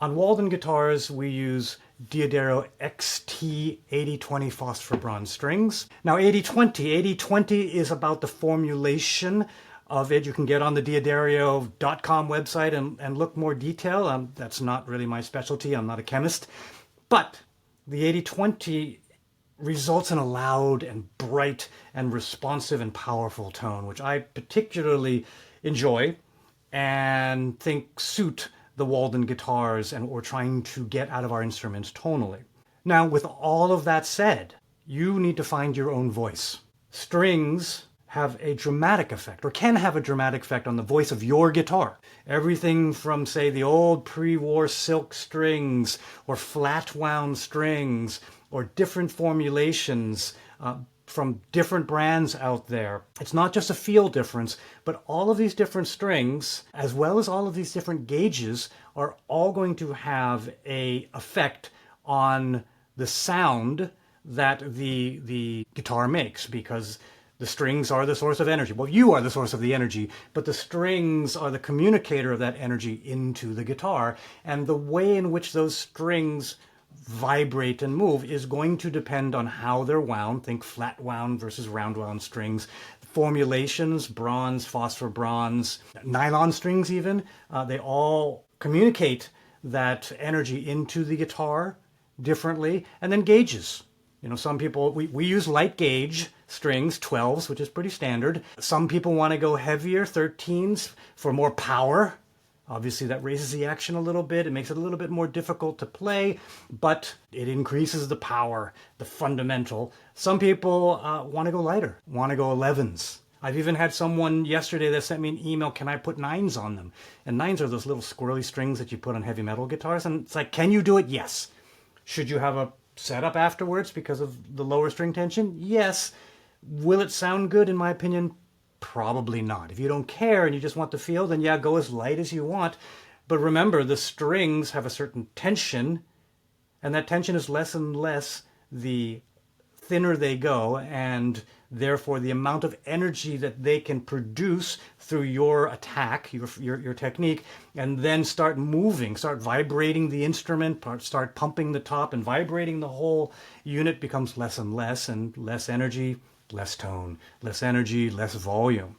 On Walden guitars, we use Diodero XT 8020 phosphor bronze strings. Now 8020 is about the formulation of it. You can get on the Dioderio.com website and look more detail. That's not really my specialty. I'm not a chemist. But the 8020 results in a loud and bright and responsive and powerful tone, which I particularly enjoy and think suit the Walden guitars and what we're trying to get out of our instruments tonally. Now, with all of that said, you need to find your own voice. Strings have a dramatic effect, or can have a dramatic effect on the voice of your guitar. Everything from, say, the old pre-war silk strings, or flat wound strings, or different formulations from different brands out there. It's not just a feel difference, but all of these different strings, as well as all of these different gauges, are all going to have an effect on the sound that the guitar makes, because the strings are the source of energy. Well, you are the source of the energy, but the strings are the communicator of that energy into the guitar. And the way in which those strings vibrate and move is going to depend on how they're wound. Think flat wound versus round wound strings. Formulations, bronze, phosphor bronze, nylon strings even, they all communicate that energy into the guitar differently. And then gauges. You know, some people, we use light gauge strings, 12s, which is pretty standard. Some people want to go heavier, 13s, for more power. Obviously, that raises the action a little bit. It makes it a little bit more difficult to play, but it increases the power, the fundamental. Some people want to go lighter, want to go 11s. I've even had someone yesterday that sent me an email, can I put 9s on them? And 9s are those little squirrely strings that you put on heavy metal guitars. And it's like, can you do it? Yes. Should you have a setup afterwards because of the lower string tension? Yes. Will it sound good? In my opinion, probably not. If you don't care and you just want the feel, then yeah, go as light as you want. But remember, the strings have a certain tension, and that tension is less and less the thinner they go, and therefore the amount of energy that they can produce through your attack, your technique, and then start moving, start vibrating the instrument, start pumping the top and vibrating the whole unit becomes less and less energy, less tone, less energy, less volume.